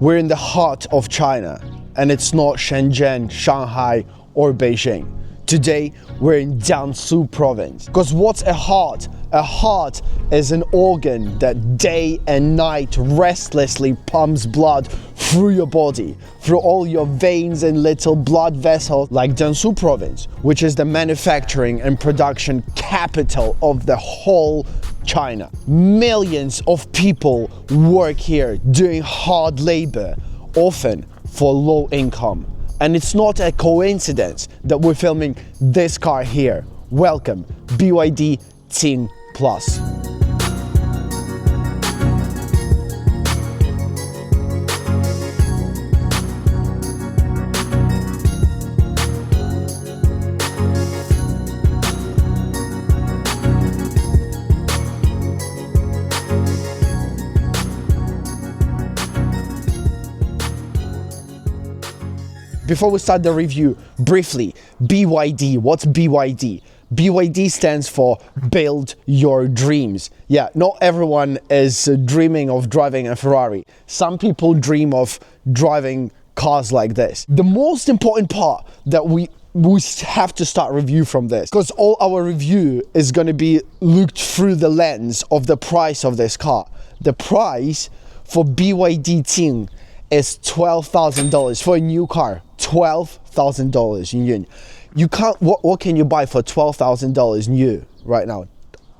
We're in the heart of China, and it's not Shenzhen, Shanghai, or Beijing. Today, we're in Jiangsu province. Because what's a heart? A heart is an organ that day and night restlessly pumps blood through your body, through all your veins and little blood vessels, like Jiangsu province, which is the manufacturing and production capital of the whole China. Millions of people work here doing hard labor, often for low income. And it's not a coincidence that we're filming this car here. Welcome, BYD Qin Plus. Before we start the review, briefly, BYD, what's BYD? BYD stands for Build Your Dreams. Yeah, not everyone is dreaming of driving a Ferrari. Some people dream of driving cars like this. The most important part that we have to start review from this, because all our review is going to be looked through the lens of the price of this car. The price for BYD Qin is $12,000 for a new car. $12,000 in yuan. You can't. What can you buy for $12,000 new right now?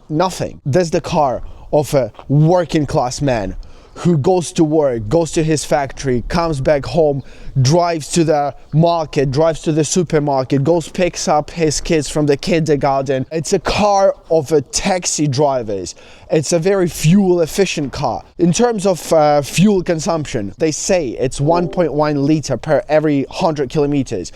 Nothing. There's the car of a working class man who goes to work, goes to his factory, comes back home, drives to the market, drives to the supermarket, picks up his kids from the kindergarten. It's a car of a taxi drivers. It's a very fuel efficient car. In terms of fuel consumption, they say it's 1.1 liter per every 100 kilometers.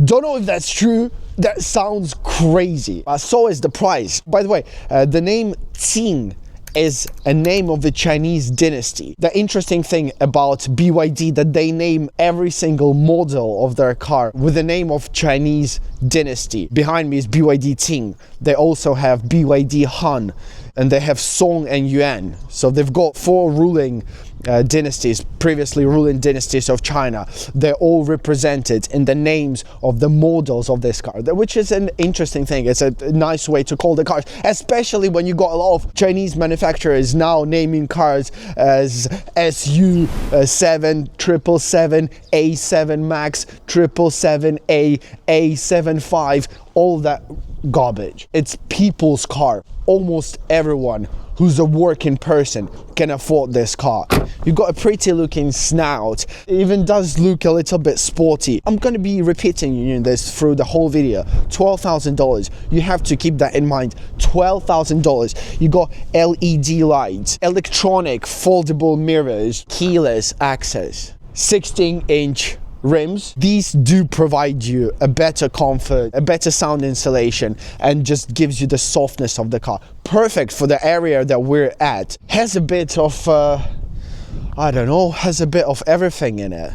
Don't know if that's true. That sounds crazy. So is the price. By the way, the name Qin is a name of the Chinese dynasty. The interesting thing about BYD that they name every single model of their car with the name of Chinese dynasty. Behind me is BYD Qin. They also have BYD Han, and they have Song and Yuan. So they've got four ruling dynasties, previously ruling dynasties of China. They're all represented in the names of the models of this car, which is an interesting thing. It's a nice way to call the cars, especially when you got a lot of Chinese manufacturers now naming cars as SU7, 777, A7 Max, 777A, A75, all that garbage. It's people's car. Almost everyone who's a working person can afford this car. You've got a pretty looking snout. It even does look a little bit sporty. I'm going to be repeating this through the whole video. $12,000. You have to keep that in mind. $12,000. You got LED lights, electronic foldable mirrors, keyless access, 16-inch rims. These do provide you a better comfort, a better sound insulation, and just gives you the softness of the car. Perfect for the area that we're at. Has a bit of I don't know, has a bit of everything in it.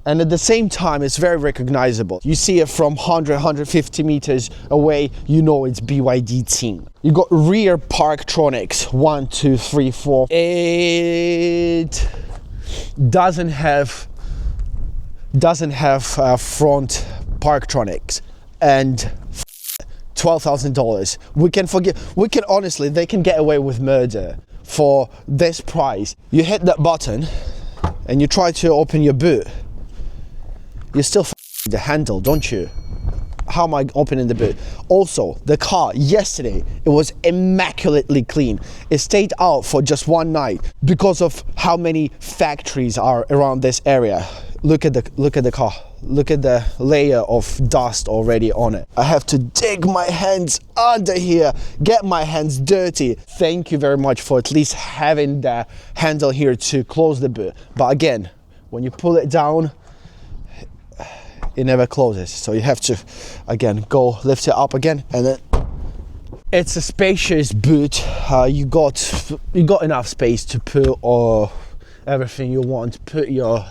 And at the same time, it's very recognizable. You see it from 150 meters away, you know it's BYD Qin. You got rear parktronics, 1, 2, 3, 4. It doesn't have front parktronics, and $12,000. We can honestly, they can get away with murder for this price. You hit that button and you try to open your boot. You still the handle, don't you? How am I opening the boot? Also, the car yesterday, it was immaculately clean. It stayed out for just one night because of how many factories are around this area. Look at the car. Look at the layer of dust already on it. I have to dig my hands under here, get my hands dirty. Thank you very much for at least having the handle here to close the boot. But again, when you pull it down, it never closes. So you have to, again, go lift it up again, and then it's a spacious boot. You got enough space to put everything you want. Put your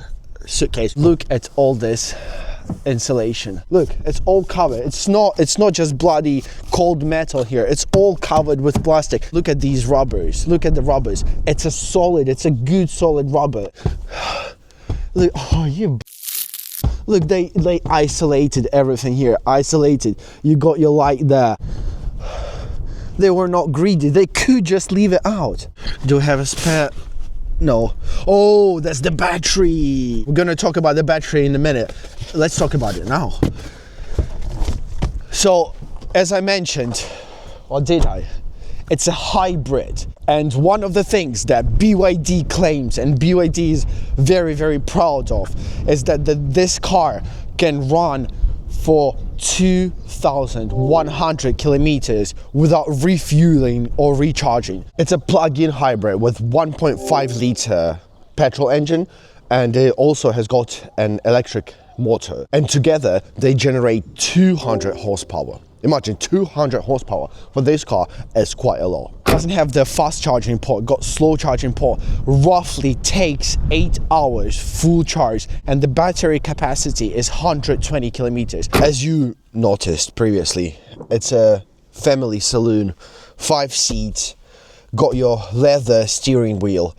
suitcase. Look at all this insulation. Look, it's all covered. It's not just bloody cold metal here. It's all covered with plastic. Look at these rubbers. Look at the rubbers. It's a good solid rubber. Look, oh, you. Look, they isolated everything here. Isolated. You got your light there. They were not greedy. They could just leave it out. Do we have a spare? No. Oh, that's the battery. We're gonna talk about the battery in a minute. Let's talk about it now. So, as I mentioned, or did I? It's a hybrid. And one of the things that BYD claims, and BYD is very, very proud of, is that this car can run for 2,100 kilometers without refueling or recharging. It's a plug-in hybrid with 1.5 liter petrol engine, and it also has got an electric motor. And together they generate 200 horsepower. Imagine 200 horsepower for this car is quite a lot. Doesn't have the fast charging port, got slow charging port. Roughly takes 8 hours full charge, and the battery capacity is 120 kilometers. As you noticed previously, it's a family saloon, 5 seats, got your leather steering wheel.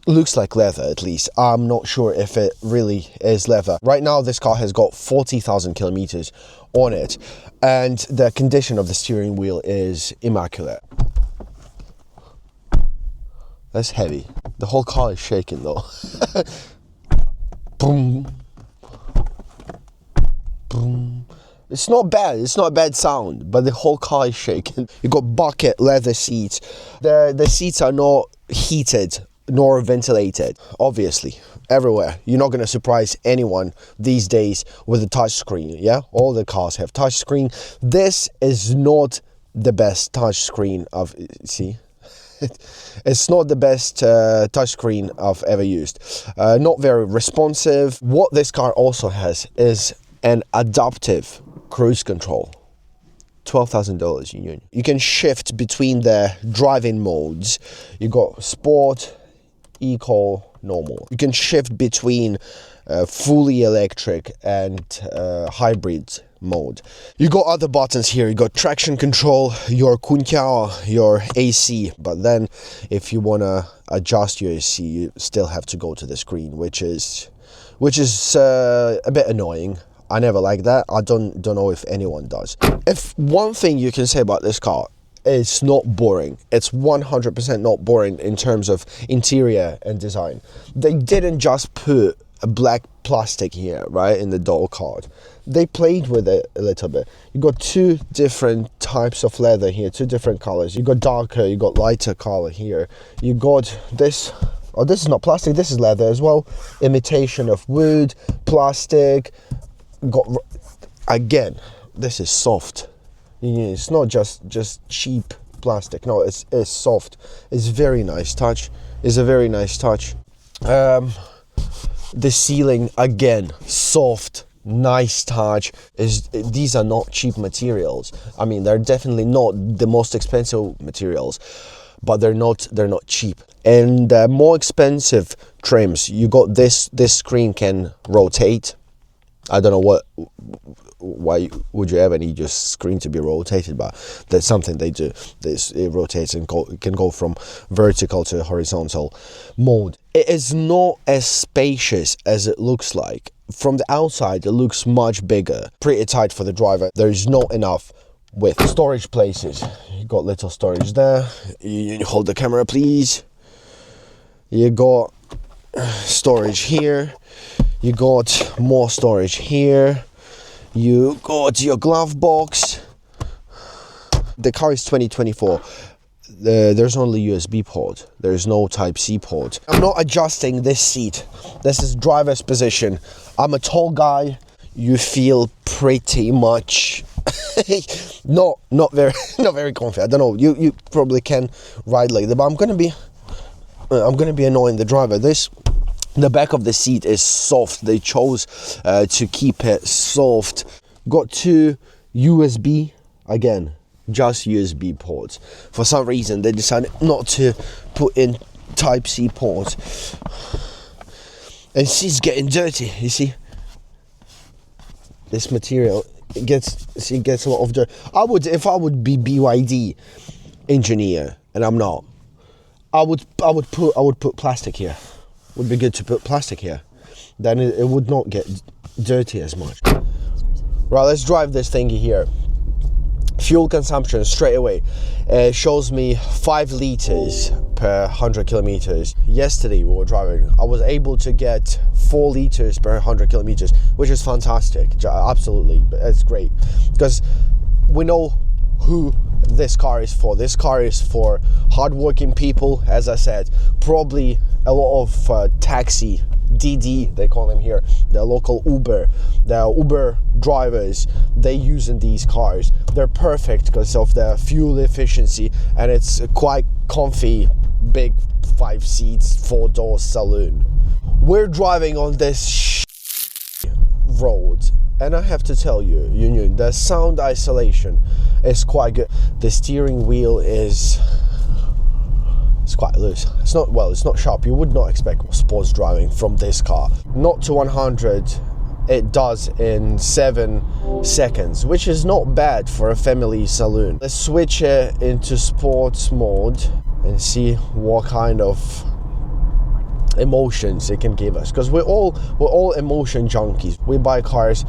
Looks like leather, at least. I'm not sure if it really is leather. Right now this car has got 40,000 kilometers on it, and the condition of the steering wheel is immaculate. That's heavy. The whole car is shaking though. Boom. Boom. It's not bad, it's not a bad sound, but the whole car is shaking. You got bucket leather seats. The seats are not heated nor ventilated, obviously, everywhere. You're not gonna surprise anyone these days with a touch screen, yeah? All the cars have touch screen. This is not the best touch screen see? It's not the best touchscreen I've ever used. Not very responsive. What this car also has is an adaptive cruise control. $12,000 union. You can shift between the driving modes. You got sport, eco, normal. You can shift between fully electric and hybrid mode. You got other buttons here. You got traction control, your Kontekst, your AC, but then if you want to adjust your AC, you still have to go to the screen, which is a bit annoying. I never like that. I don't know if anyone does. If one thing you can say about this car, it's not boring. It's 100% not boring in terms of interior and design. They didn't just put a black plastic here, right, in the door card. They played with it a little bit. You got 2 different types of leather here, 2 different colors. You got darker, you got lighter color here. You got this. Oh, this is not plastic, this is leather as well. Imitation of wood, plastic. Got, again, this is soft. It's not just cheap plastic. No, it's soft. It's very nice touch. It's a very nice touch. The ceiling, again, soft, nice touch. These are not cheap materials. I mean, they're definitely not the most expensive materials, but they're not cheap. And more expensive trims, you got this screen can rotate. I don't know why would you ever need your screen to be rotated, but that's something they do. It rotates and can go from vertical to horizontal mode. It is not as spacious as it looks like. From the outside, it looks much bigger, pretty tight for the driver. There is not enough width. Storage places, you got little storage there. You hold the camera, please. You got storage here. You got more storage here. You got your glove box. The car is 2024. There's only USB port. There's no Type-C port. I'm not adjusting this seat. This is driver's position. I'm a tall guy. You feel pretty much not very comfy. I don't know. You probably can ride like that, but I'm gonna be annoying the driver. The back of the seat is soft. They chose to keep it soft. Got 2 USB, again, just USB ports. For some reason, they decided not to put in Type-C port. And it's getting dirty, you see. This material, it gets a lot of dirt. If I would be BYD engineer, and I'm not, I would put plastic here. Would be good to put plastic here. then it would not get dirty as much. Right, let's drive this thingy here. Fuel consumption straight away shows me 5 liters per 100 kilometers. Yesterday we were driving, I was able to get 4 liters per 100 kilometers, which is fantastic. Absolutely, it's great, because we know who this car is for. This car is for hardworking people, as I said. Probably a lot of taxi, DD, they call them here, the local Uber, the Uber drivers, they using these cars. They're perfect because of the fuel efficiency, and it's quite comfy, big 5 seats, 4-door saloon. We're driving on this road, and I have to tell you, the sound isolation is quite good. The steering wheel is quite loose. It's not sharp. You would not expect sports driving from this car. Not to 100 it does in 7 seconds, which is not bad for a family saloon. Let's switch it into sports mode and see what kind of emotions it can give us, because we're all emotion junkies. We buy cars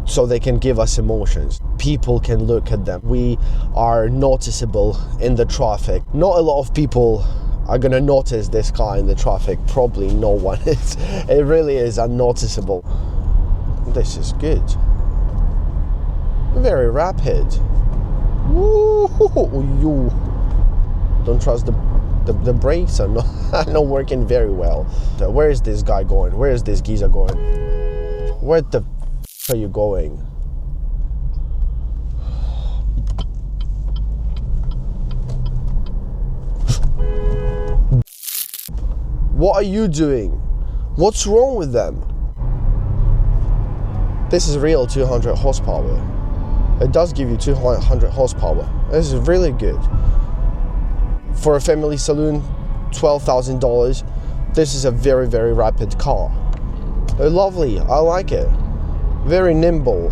so they can give us emotions. People can look at them. We are noticeable in the traffic. Not a lot of people are gonna notice this car in the traffic. Probably no one. It really is unnoticeable. This is good. Very rapid. Woo-hoo-hoo. Don't trust the brakes are not working very well. Where is this guy going? Where is this geezer going? Where the f are you going? What are you doing? What's wrong with them? This is real 200 horsepower. It does give you 200 horsepower. This is really good. For a family saloon, $12,000. This is a very, very rapid car. Lovely, I like it. Very nimble.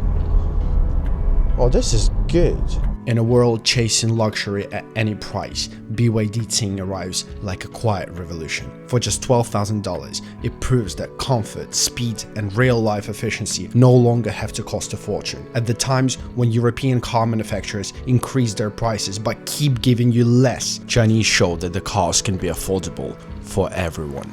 Oh, this is good. In a world chasing luxury at any price, BYD Qin arrives like a quiet revolution. For just $12,000, it proves that comfort, speed, and real-life efficiency no longer have to cost a fortune. At the times when European car manufacturers increase their prices but keep giving you less, Chinese show that the cars can be affordable for everyone.